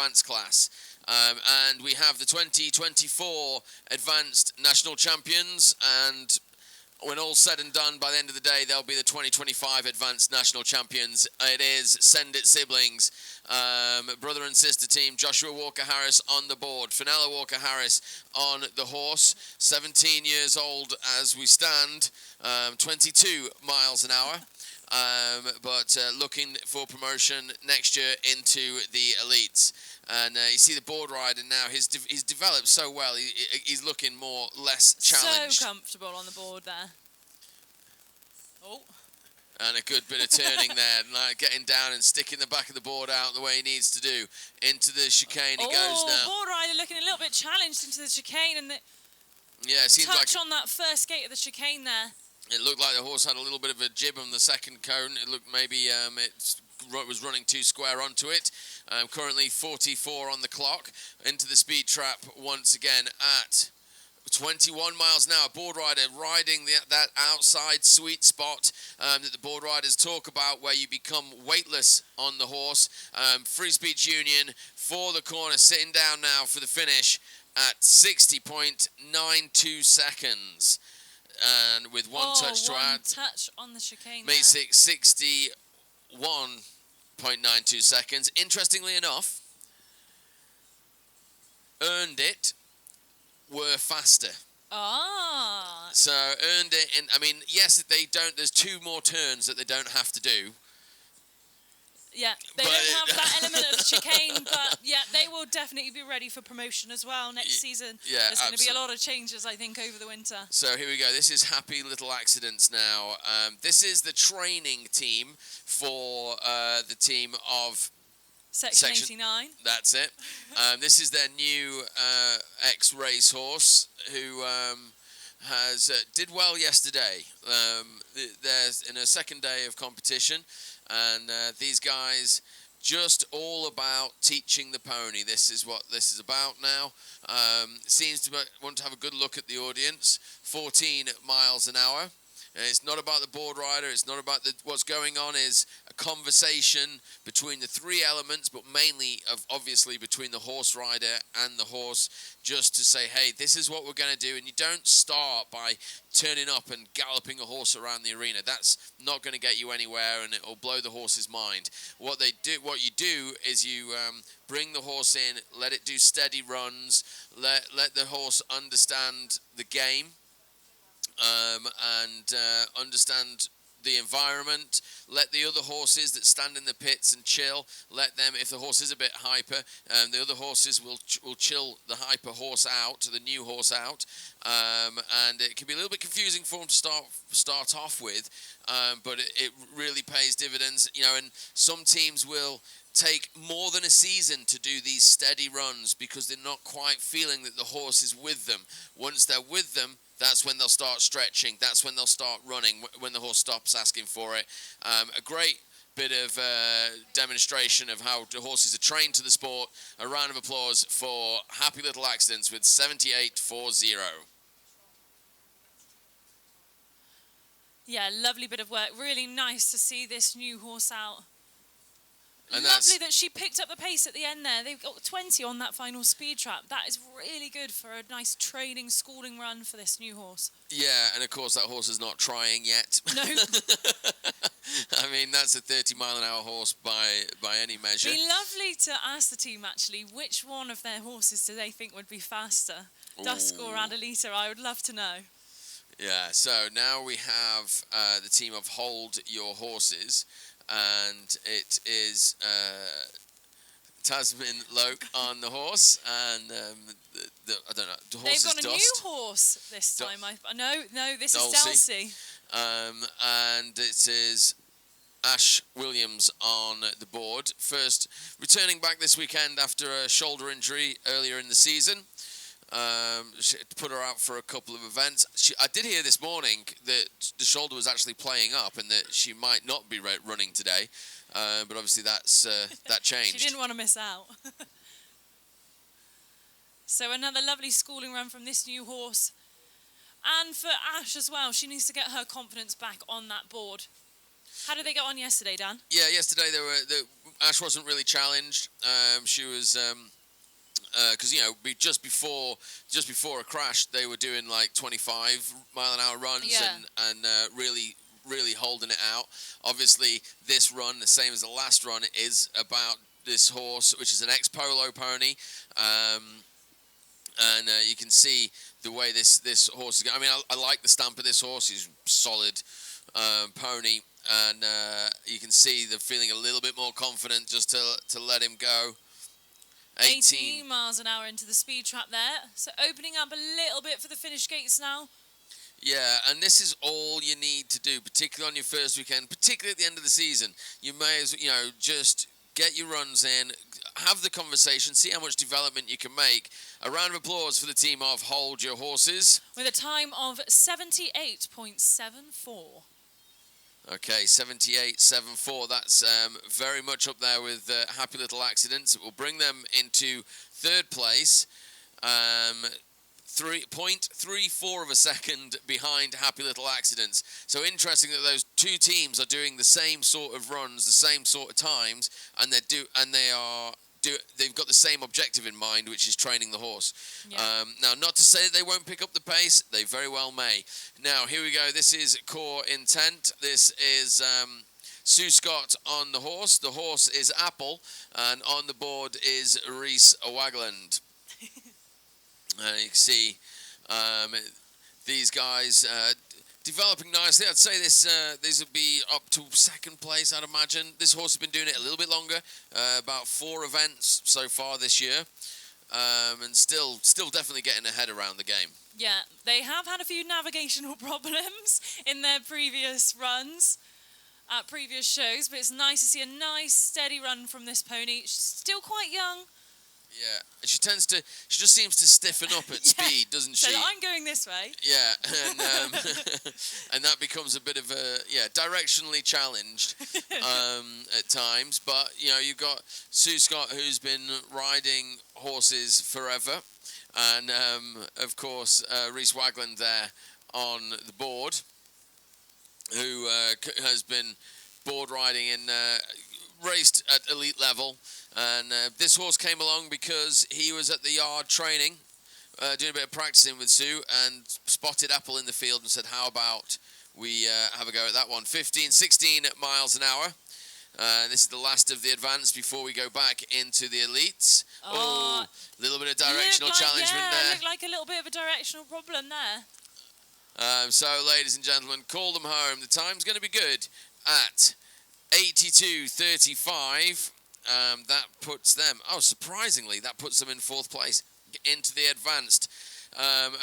advanced class. And we have the 2024 advanced national champions, and when all's said and done, by the end of the day, they'll be the 2025 advanced national champions. It is Send It siblings, brother and sister team, Joshua Walker-Harris on the board, Fenella Walker-Harris on the horse, 17 years old as we stand, 22 miles an hour. But looking for promotion next year into the elites. And you see the board rider now, he's developed so well, he's looking less challenged. So comfortable on the board there. Oh. And a good bit of turning there, like getting down and sticking the back of the board out the way he needs to do. Into the chicane he goes now. Board rider looking a little bit challenged into the chicane, and yeah, it seems touch like on that first gate of the chicane there. It looked like the horse had a little bit of a jib on the second cone. It looked maybe it was running too square onto it. Currently 44 on the clock. Into the speed trap once again at 21 miles an hour. Board rider riding that outside sweet spot that the board riders talk about, where you become weightless on the horse. Free Speech Union for the corner, sitting down now for the finish at 60.92 seconds. And with one touch to add, touch on the chicane makes it 61.92 seconds. Interestingly enough, Earned It were faster. Ah. So Earned It, and I mean, yes, they don't. There's 2 more turns that they don't have to do. Yeah, they don't have that element of chicane, but yeah, they will definitely be ready for promotion as well next season. Yeah, there's going to be a lot of changes, I think, over the winter. So here we go. This is Happy Little Accidents now. This is the training team for the team of Section 89. That's it. This is their new ex-racehorse who did well yesterday. They're in a second day of competition. And these guys just all about teaching the pony. This is what this is about now. Seems to want to have a good look at the audience. 14 miles an hour. And it's not about the board rider. It's not about what's going on. Is a conversation between the 3 elements, but mainly, obviously, between the horse rider and the horse, just to say, hey, this is what we're going to do. And you don't start by turning up and galloping a horse around the arena. That's not going to get you anywhere, and it'll blow the horse's mind. What you do is you bring the horse in, let it do steady runs, let the horse understand the game. And understand the environment. Let the other horses that stand in the pits and chill, let them, if the horse is a bit hyper, the other horses will chill the hyper horse out, the new horse out. And it can be a little bit confusing for them to start off with, but it really pays dividends. You know, and some teams will take more than a season to do these steady runs because they're not quite feeling that the horse is with them. Once they're with them, that's when they'll start stretching. That's when they'll start running, when the horse stops asking for it. A great bit of demonstration of how the horses are trained to the sport. A round of applause for Happy Little Accidents with 78.40. Yeah, lovely bit of work. Really nice to see this new horse out. And lovely that she picked up the pace at the end there. They've got 20 on that final speed trap. That is really good for a nice training, schooling run for this new horse. Yeah, and of course that horse is not trying yet. No. I mean, that's a 30-mile-an-hour horse by any measure. It'd be lovely to ask the team, actually, which one of their horses do they think would be faster? Ooh. Dusk or Adelita? I would love to know. Yeah, so now we have the team of Hold Your Horses. And it is Tasman Loke on the horse, and I don't know. The horse They've got a new horse this time. No, this is Dulcie. And it is Ash Williams on the board. First, returning back this weekend after a shoulder injury earlier in the season. She put her out for a couple of events. I did hear this morning that the shoulder was actually playing up and that she might not be running today. But obviously that changed. She didn't want to miss out. So another lovely schooling run from this new horse. And for Ash as well, she needs to get her confidence back on that board. How did they get on yesterday, Dan? Yeah, yesterday Ash wasn't really challenged. She was because just before a crash, they were doing like 25-mile-an-hour runs and really holding it out. Obviously, this run, the same as the last run, is about this horse, which is an ex-polo pony, and you can see the way this horse is going. I mean, I like the stamp of this horse. He's solid pony, and you can see they're feeling a little bit more confident just to let him go. 18 miles an hour into the speed trap there. So opening up a little bit for the finish gates now. Yeah, and this is all you need to do, particularly on your first weekend, particularly at the end of the season. You may as just get your runs in, have the conversation, see how much development you can make. A round of applause for the team of Hold Your Horses. With a time of 78.74. Okay, 78.74. That's very much up there with Happy Little Accidents. It will bring them into third place. 0.34 of a second behind Happy Little Accidents. So interesting that those two teams are doing the same sort of runs, the same sort of times, and they've got the same objective in mind, which is training the horse. Yeah. Now, not to say that they won't pick up the pace, they very well may. Now, here we go. This is Core Intent. This is Sue Scott on the horse. The horse is Apple, and on the board is Reese Wagland. You can see these guys developing nicely. I'd say these would be up to second place, I'd imagine. This horse has been doing it a little bit longer, about 4 events so far this year, and still definitely getting ahead around the game. Yeah, they have had a few navigational problems in their previous runs, at previous shows, but it's nice to see a nice steady run from this pony. She's still quite young. Yeah, she just seems to stiffen up at speed, doesn't she? So I'm going this way. Yeah, and and that becomes a bit of a directionally challenged at times. But you've got Sue Scott, who's been riding horses forever, and of course Reese Wagland there on the board, who has been board riding in raced at elite level. And this horse came along because he was at the yard training, doing a bit of practicing with Sue, and spotted Apple in the field and said, how about we have a go at that one? 16 miles an hour. This is the last of the advance before we go back into the elites. Oh, a little bit of directional challengement there. Looked like a little bit of a directional problem there. So, ladies and gentlemen, call them home. The time's going to be good at 82.35. That puts them, surprisingly, that puts them in 4th place into the advanced.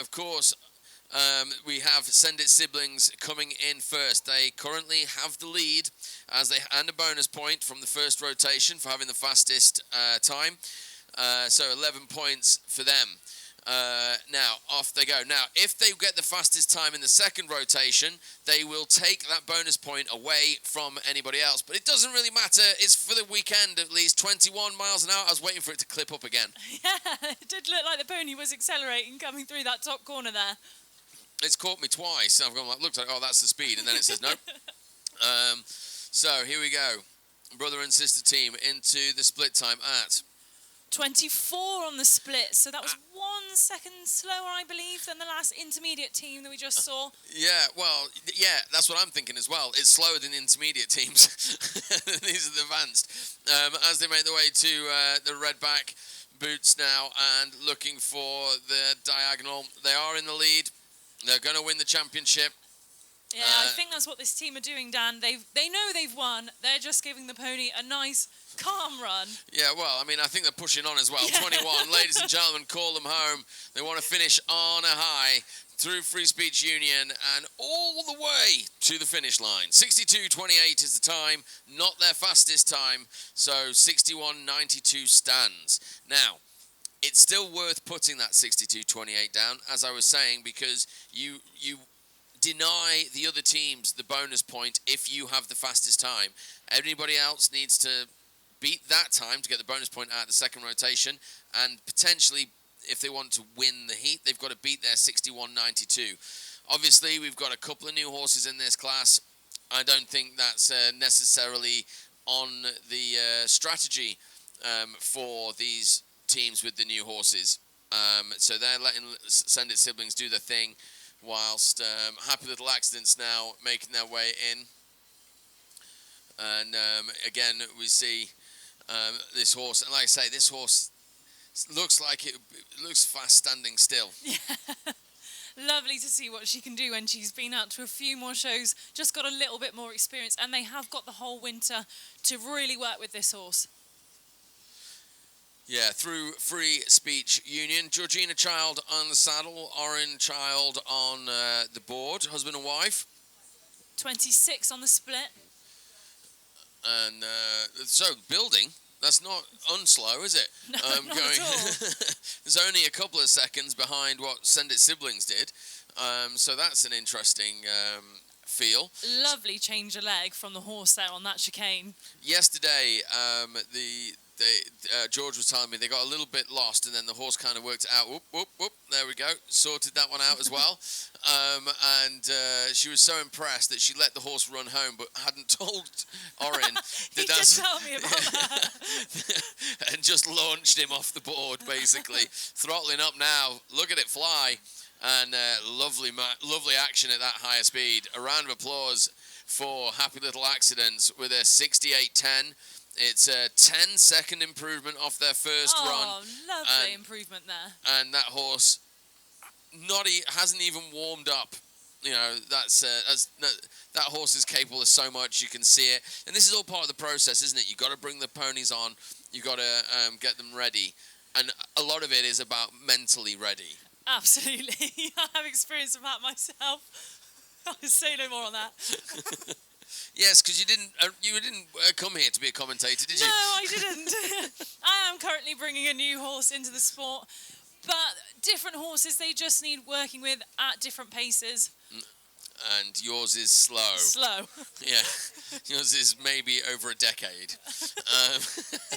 Of course, we have Send It siblings coming in first. They currently have the lead and a bonus point from the first rotation for having the fastest time. So 11 points for them. Now, off they go. Now, if they get the fastest time in the second rotation, they will take that bonus point away from anybody else. But it doesn't really matter. It's for the weekend, at least. 21 miles an hour. I was waiting for it to clip up again. Yeah, it did look like the pony was accelerating coming through that top corner there. It's caught me twice. I've gone looked like, that's the speed. And then it says, nope. So, here we go. Brother and sister team into the split time at 24 on the split, so that was 1 second slower, I believe, than the last intermediate team that we just saw. Yeah, that's what I'm thinking as well. It's slower than the intermediate teams. These are the advanced. As they make their way to the redback boots now and looking for the diagonal. They are in the lead. They're going to win the championship. Yeah, I think that's what this team are doing, Dan. They know they've won. They're just giving the pony a nice, calm run. Yeah, well, I mean, I think they're pushing on as well. Yeah. 21, ladies and gentlemen, call them home. They want to finish on a high through Free Speech Union and all the way to the finish line. 62.28 is the time, not their fastest time, so 61.92 stands. Now, it's still worth putting that 62.28 down, as I was saying, because you deny the other teams the bonus point if you have the fastest time. Everybody else needs to beat that time to get the bonus point out of the second rotation, and potentially, if they want to win the heat, they've got to beat their 61.92. Obviously, we've got a couple of new horses in this class. I don't think that's necessarily on the strategy for these teams with the new horses. So they're letting Send It siblings do their thing, whilst Happy Little Accidents now making their way in. And again, we see this horse, and like I say, this horse looks like it looks fast standing still. Yeah. Lovely to see what she can do when she's been out to a few more shows, just got a little bit more experience, and they have got the whole winter to really work with this horse. Yeah, through Free Speech Union. Georgina Child on the saddle, Oren Child on the board, husband and wife. 26 on the split. And so building, that's not unslow, is it? No, not at all. There's only a couple of seconds behind what Send It siblings did. So that's an interesting feel. Lovely change of leg from the horse there on that chicane. Yesterday, George was telling me they got a little bit lost, and then the horse kind of worked it out. Whoop, whoop, whoop. There we go. Sorted that one out as well. And she was so impressed that she let the horse run home, but hadn't told Oren He did tell me about that. and just launched him off the board, basically. Throttling up now. Look at it fly. And lovely action at that higher speed. A round of applause for Happy Little Accidents with a 68.10. It's a 10-second improvement off their first run. Oh, lovely improvement there. And that horse hasn't even warmed up. You know, that horse is capable of so much. You can see it. And this is all part of the process, isn't it? You've got to bring the ponies on. You've got to get them ready. And a lot of it is about mentally ready. Absolutely. I have experience of that myself. I'll say no more on that. Yes, because you didn't come here to be a commentator, did you? No, I didn't. I am currently bringing a new horse into the sport, but different horses, they just need working with at different paces. And yours is slow. Slow. Yeah, yours is maybe over a decade.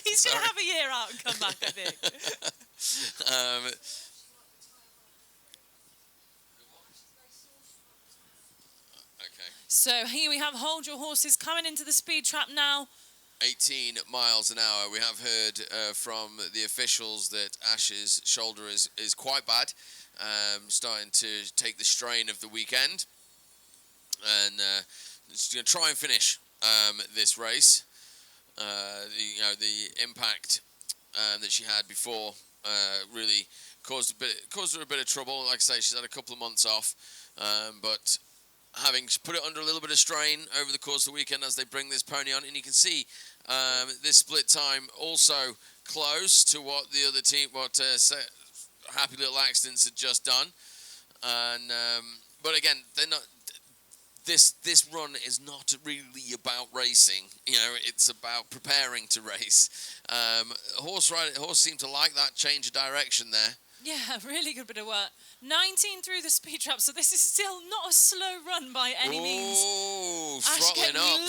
He's going to have a year out and come back, I think. So here we have Hold Your Horses coming into the speed trap now. 18 miles an hour. We have heard from the officials that Ash's shoulder is quite bad, starting to take the strain of the weekend, and she's going to try and finish this race. The impact that she had before really caused her a bit of trouble. Like I say, she's had a couple of months off, but having put it under a little bit of strain over the course of the weekend as they bring this pony on, and you can see this split time also close to what the other team, Happy Little Accidents had just done, and but again, they're not. This run is not really about racing. You know, it's about preparing to race. Horse seemed to like that change of direction there. Yeah, really good bit of work. 19 through the speed trap, so this is still not a slow run by any means. Oh, throttling up.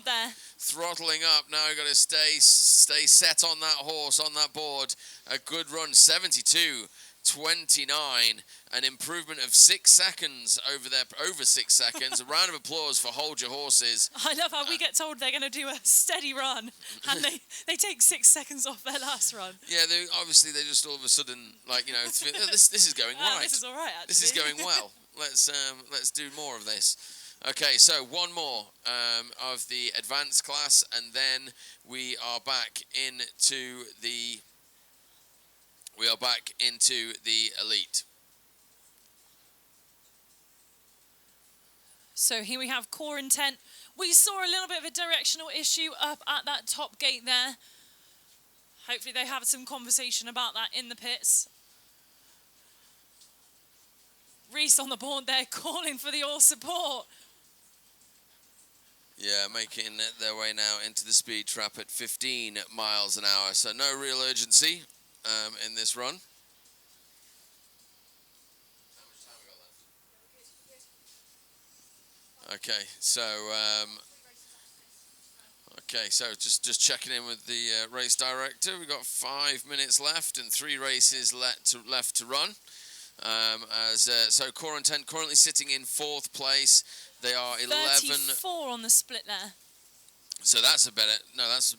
There. Throttling up. Now you've got to stay set on that horse, on that board. A good run, 72.29. An improvement of 6 seconds over 6 seconds. A round of applause for Hold Your Horses. I love how we get told they're going to do a steady run, and they take 6 seconds off their last run. Yeah, they just all of a sudden, this is going right. This is all right, actually. This is going well. Let's do more of this. Okay, so one more of the advanced class, and then we are back into the elite. So here we have Core Intent. We saw a little bit of a directional issue up at that top gate there. Hopefully they have some conversation about that in the pits. Reese on the board there calling for the all support. Yeah, making their way now into the speed trap at 15 miles an hour. So no real urgency in this run. Okay, so just checking in with the race director. We've got 5 minutes left and 3 races left to run. So Core Intent currently sitting in 4th place. They are 11. 34 on the split there. So that's a better. No, that's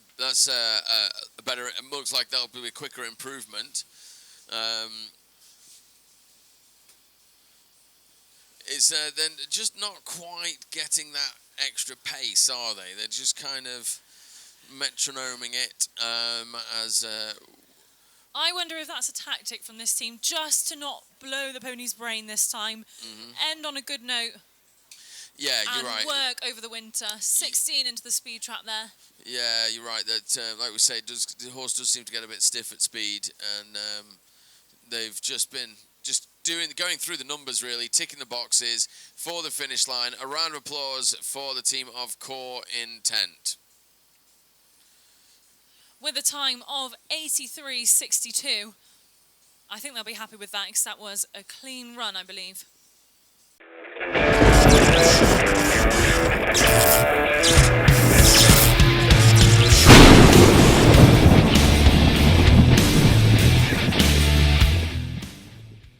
a better. It looks like that'll be a quicker improvement. It's then just not quite getting that extra pace, are they? They're just kind of metronoming it as. I wonder if that's a tactic from this team, just to not blow the pony's brain this time. End on a good note. Yeah, you're right. And work over the winter. 16 into the speed trap there. Yeah, you're right. That, like we say, the horse does seem to get a bit stiff at speed, and they've just been going through the numbers, really, ticking the boxes for the finish line. A round of applause for the team of Core Intent. With a time of 83.62. I think they'll be happy with that, because that was a clean run, I believe.